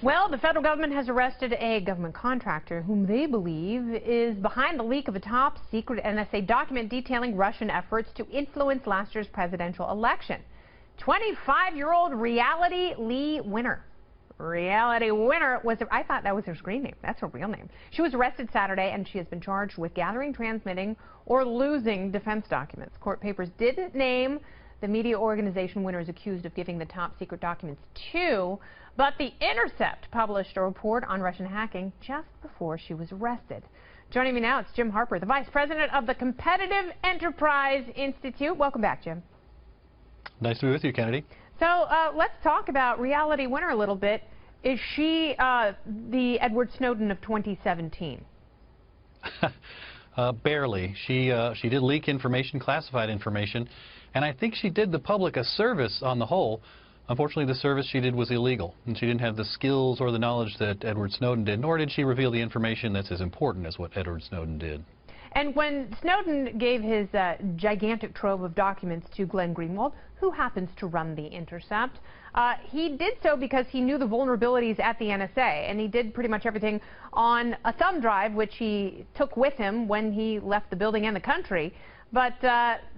Well, the federal government has arrested a government contractor whom they believe is behind the leak of a top-secret NSA document detailing Russian efforts to influence last year's presidential election. 25-year-old Reality Lee Winner. Reality Winner was, I thought that was her screen name. That's her real name. She was arrested Saturday, and she has been charged with gathering, transmitting, or losing defense documents. Court papers didn't name the media organization Winner is accused of giving the top-secret documents to, but The Intercept published a report on Russian hacking just before she was arrested. Joining me now, it's Jim Harper, the Vice President of the Competitive Enterprise Institute. Welcome back, Jim. Nice to be with you, Kennedy. So let's talk about Reality Winner a little bit. Is she the Edward Snowden of 2017? Barely. She did leak information, classified information, and I think she did the public a service on the whole. Unfortunately, the service she did was illegal, and she didn't have the skills or the knowledge that Edward Snowden did, nor did she reveal the information that's as important as what Edward Snowden did. And when Snowden gave his gigantic trove of documents to Glenn Greenwald, who happens to run The Intercept, he did so because he knew the vulnerabilities at the NSA, and he did pretty much everything on a thumb drive, which he took with him when he left the building and the country. But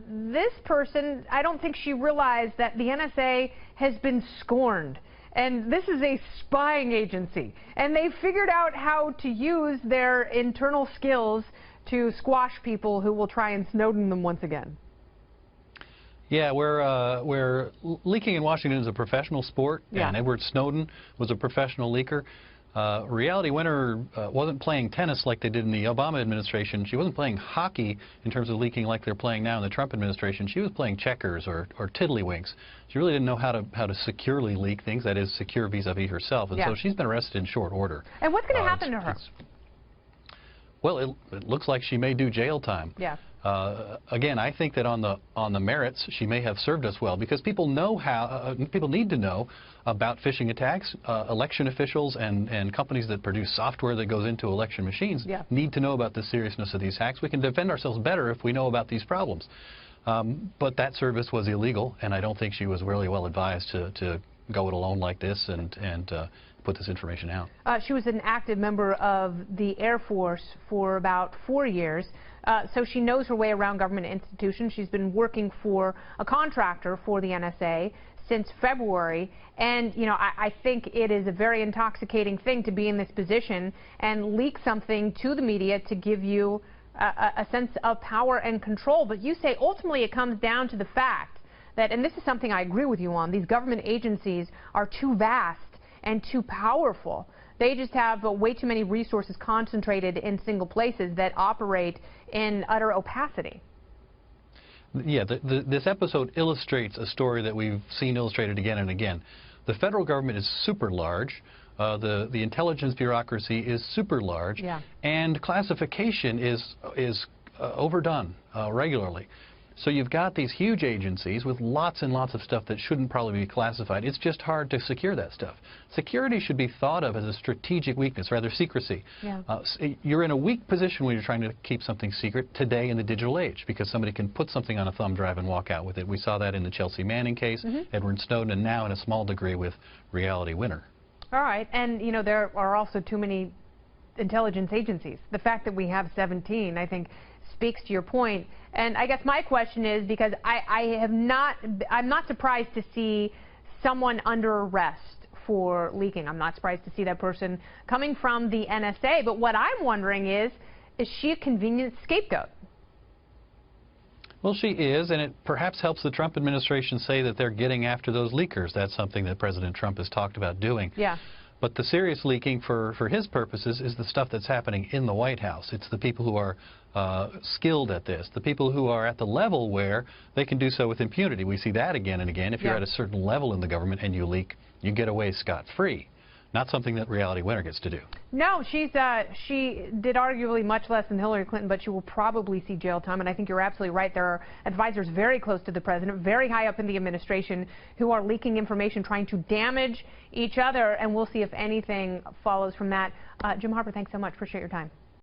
this person, I don't think she realized that the NSA has been scorned. And this is a spying agency, and they figured out how to use their internal skills to squash people who will try and Snowden them once again. Yeah, where leaking in Washington is a professional sport, and Edward Snowden was a professional leaker. Reality Winner wasn't playing tennis like they did in the Obama administration. She wasn't playing hockey in terms of leaking like they're playing now in the Trump administration. She was playing checkers or tiddlywinks. She really didn't know how to securely leak things, that is, secure vis-a-vis herself. And so she's been arrested in short order. And what's going to happen to her? Well, it looks like she may do jail time. Yeah. Again, I think that on the merits, she may have served us well, because people know how people need to know about phishing attacks. Election officials and companies that produce software that goes into election machines need to know about the seriousness of these hacks. We can defend ourselves better if we know about these problems. But that service was illegal, and I don't think she was really well advised to go it alone like this and put this information out. She was an active member of the Air Force for about 4 years, so she knows her way around government institutions. She's been working for a contractor for the NSA since February, and you know, I think it is a very intoxicating thing to be in this position and leak something to the media to give you a sense of power and control. But you say ultimately it comes down to the fact that, and this is something I agree with you on, these government agencies are too vast and too powerful. They just have way too many resources concentrated in single places that operate in utter opacity. Yeah, this episode illustrates a story that we've seen illustrated again and again. The federal government is super large. The intelligence bureaucracy is super large, and classification is overdone regularly. So you've got these huge agencies with lots and lots of stuff that shouldn't probably be classified. It's just hard to secure that stuff. Security should be thought of as a strategic weakness, rather secrecy. You're in a weak position when you're trying to keep something secret today in the digital age, because somebody can put something on a thumb drive and walk out with it. We saw that in the Chelsea Manning case, Edward Snowden, and now in a small degree with Reality Winner. All right, and you know, there are also too many intelligence agencies. The fact that we have 17, I think, speaks to your point. And I guess my question is, because I'm not surprised to see someone under arrest for leaking. I'm not surprised to see that person coming from the NSA. But what I'm wondering is she a convenient scapegoat? Well, she is, and it perhaps helps the Trump administration say that they're getting after those leakers. That's something that President Trump has talked about doing. Yeah. But the serious leaking for his purposes is the stuff that's happening in the White House. It's the people who are skilled at this, the people who are at the level where they can do so with impunity. We see that again and again. If you're at a certain level in the government and you leak, you get away scot-free. Not something that Reality Winner gets to do. No, she did arguably much less than Hillary Clinton, but she will probably see jail time. And I think you're absolutely right. There are advisors very close to the president, very high up in the administration, who are leaking information, trying to damage each other. And we'll see if anything follows from that. Jim Harper, thanks so much. Appreciate your time.